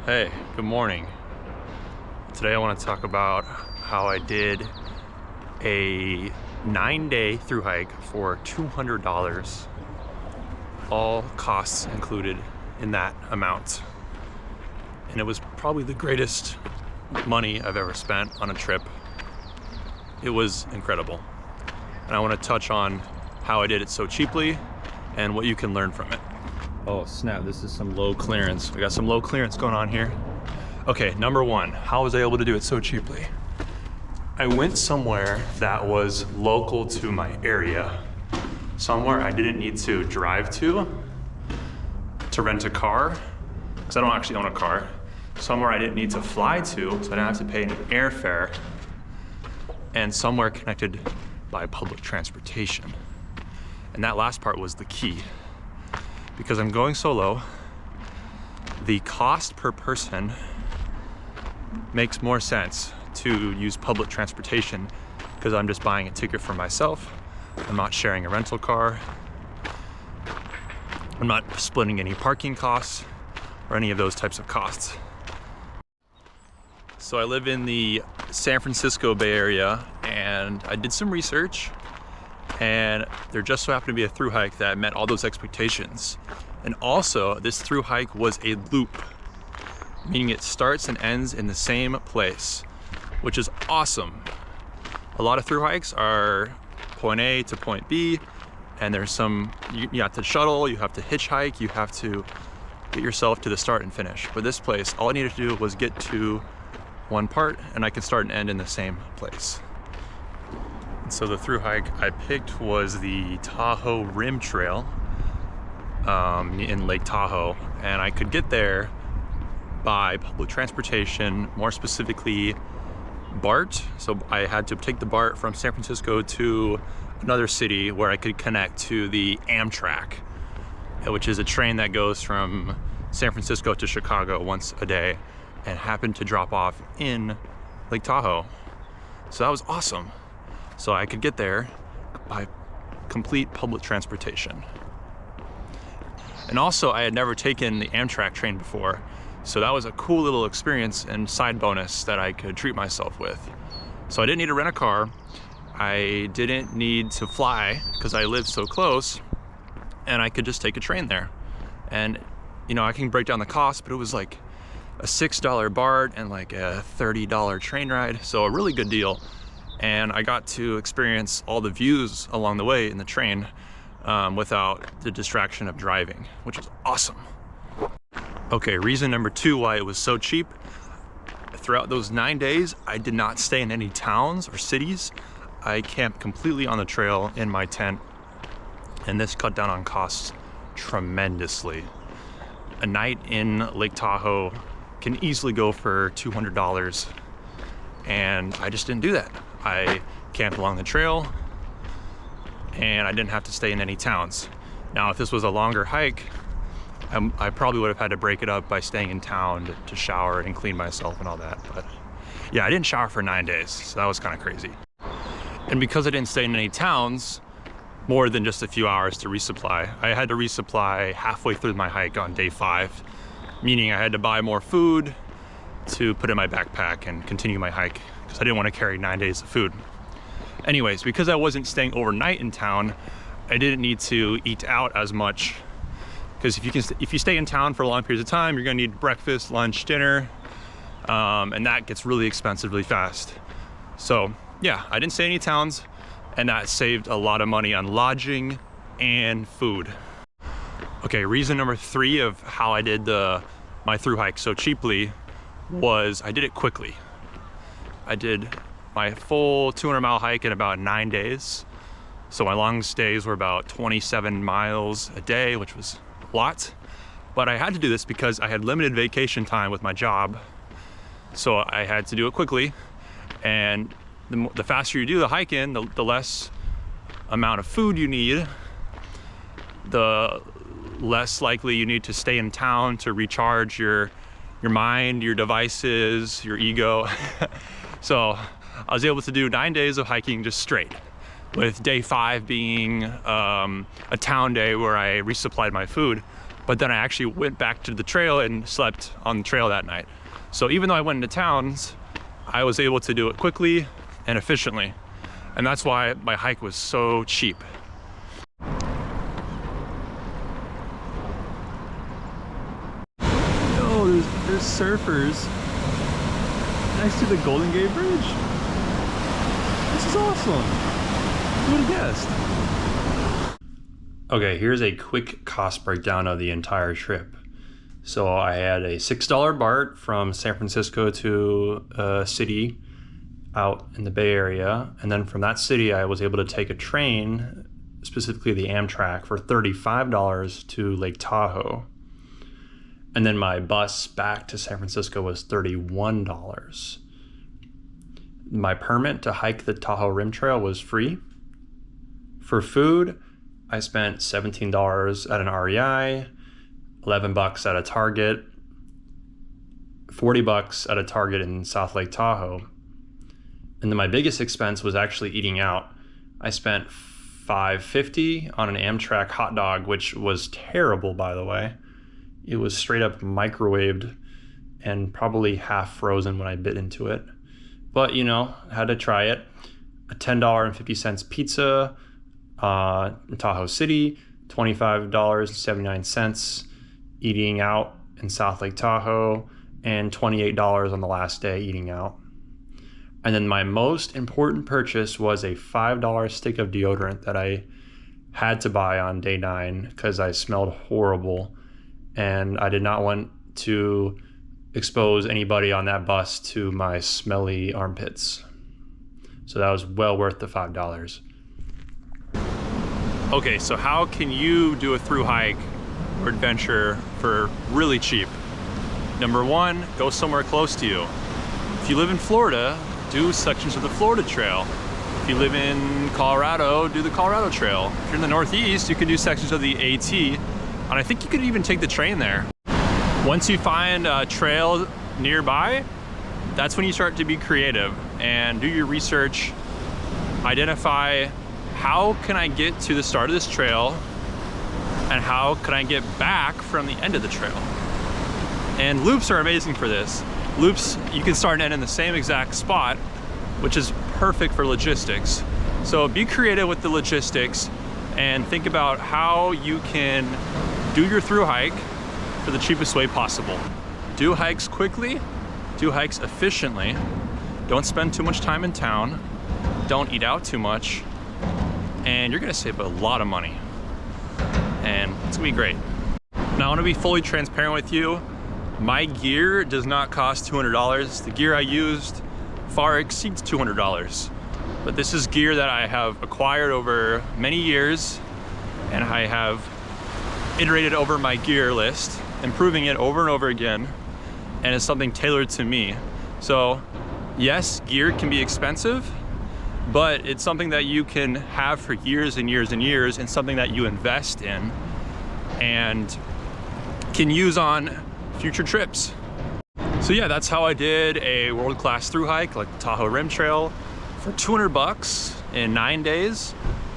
Hey, good morning. Today I want to talk about how I did a 9-day thru hike for $200, all costs included in that amount. And it was probably the greatest money I've ever spent on a trip. It was incredible. And I want to touch on how I did it so cheaply and what you can learn from it. Oh snap, this is some low clearance. We got some low clearance going on here. Okay, number one, how was I able to do it so cheaply? I went somewhere that was local to my area. Somewhere I didn't need to drive to rent a car, because I don't actually own a car. Somewhere I didn't need to fly to, so I didn't have to pay an airfare. And somewhere connected by public transportation. And that last part was the key. Because I'm going solo, the cost per person makes more sense to use public transportation because I'm just buying a ticket for myself. I'm not sharing a rental car. I'm not splitting any parking costs or any of those types of costs. So I live in the San Francisco Bay Area and I did some research. And there just so happened to be a thru hike that met all those expectations. And also, this thru hike was a loop, meaning it starts and ends in the same place, which is awesome. A lot of thru hikes are point A to point B, and there's some, you have to shuttle, you have to hitchhike, you have to get yourself to the start and finish. But this place, all I needed to do was get to one part, and I could start and end in the same place. So the thru hike I picked was the Tahoe Rim Trail in Lake Tahoe, and I could get there by public transportation, more specifically BART. So I had to take the BART from San Francisco to another city where I could connect to the Amtrak, which is a train that goes from San Francisco to Chicago once a day and happened to drop off in Lake Tahoe. So that was awesome. So I could get there by complete public transportation. And also I had never taken the Amtrak train before. So that was a cool little experience and side bonus that I could treat myself with. So I didn't need to rent a car. I didn't need to fly because I live so close, and I could just take a train there. And you know, I can break down the cost, but it was like a $6 BART and like a $30 train ride. So a really good deal. And I got to experience all the views along the way in the train without the distraction of driving, which was awesome. Okay, reason number two why it was so cheap. Throughout those 9 days, I did not stay in any towns or cities. I camped completely on the trail in my tent, and this cut down on costs tremendously. A night in Lake Tahoe can easily go for $200, and I just didn't do that. I camped along the trail and I didn't have to stay in any towns. Now, if this was a longer hike, I probably would have had to break it up by staying in town to shower and clean myself and all that. But yeah, I didn't shower for 9 days, so that was kind of crazy. And because I didn't stay in any towns, more than just a few hours to resupply, I had to resupply halfway through my hike on day 5, meaning I had to buy more food to put in my backpack and continue my hike, because I didn't want to carry 9 days of food. Anyways, because I wasn't staying overnight in town, I didn't need to eat out as much. Because if you stay in town for long periods of time, you're gonna need breakfast, lunch, dinner, and that gets really expensive really fast. So yeah, I didn't stay in any towns, and that saved a lot of money on lodging and food. Okay, reason number 3 of how I did my thru hike so cheaply was I did it quickly. I did my full 200-mile hike in about 9 days. So my longest days were about 27 miles a day, which was a lot. But I had to do this because I had limited vacation time with my job. So I had to do it quickly. And the faster you do the hike in, the less amount of food you need, the less likely you need to stay in town to recharge your mind, your devices, your ego. So I was able to do 9 days of hiking just straight, with day 5 being a town day where I resupplied my food. but then I actually went back to the trail and slept on the trail that night. So even though I went into towns, I was able to do it quickly and efficiently. And that's why my hike was so cheap. Yo, there's surfers next to the Golden Gate Bridge. This is awesome. Who would have guessed? Okay, here's a quick cost breakdown of the entire trip. So I had a $6 BART from San Francisco to a city out in the Bay Area. And then from that city, I was able to take a train, specifically the Amtrak, for $35 to Lake Tahoe. And then my bus back to San Francisco was $31. My permit to hike the Tahoe Rim Trail was free. For food, I spent $17 at an REI, $11 at a Target, $40 at a Target in South Lake Tahoe. And then my biggest expense was actually eating out. I spent $5.50 on an Amtrak hot dog, which was terrible, by the way. It was straight up microwaved and probably half frozen when I bit into it. But, you know, had to try it. A $10.50 pizza in Tahoe City, $25.79 eating out in South Lake Tahoe, and $28 on the last day eating out. And then my most important purchase was a $5 stick of deodorant that I had to buy on day 9 because I smelled horrible and I did not want to expose anybody on that bus to my smelly armpits. So that was well worth the $5. Okay, so how can you do a thru hike or adventure for really cheap? Number 1, go somewhere close to you. If you live in Florida, do sections of the Florida Trail. If you live in Colorado, do the Colorado Trail. If you're in the Northeast, you can do sections of the AT, and I think you could even take the train there. Once you find a trail nearby, that's when you start to be creative and do your research. Identify, how can I get to the start of this trail and how can I get back from the end of the trail? And loops are amazing for this. Loops, you can start and end in the same exact spot, which is perfect for logistics. So be creative with the logistics and think about how you can do your thru hike for the cheapest way possible. Do hikes quickly, do hikes efficiently, don't spend too much time in town, don't eat out too much, and you're gonna save a lot of money. And it's gonna be great. Now I wanna be fully transparent with you. My gear does not cost $200. The gear I used far exceeds $200. But this is gear that I have acquired over many years, and I have iterated over my gear list, improving it over and over again, and it's something tailored to me. So yes, gear can be expensive, but it's something that you can have for years and years and years, and something that you invest in and can use on future trips. So yeah, that's how I did a world-class thru hike like the Tahoe Rim Trail for $200 in 9 days.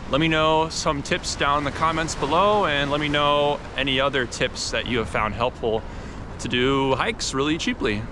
Let me know some tips down in the comments below, and let me know any other tips that you have found helpful to do hikes really cheaply.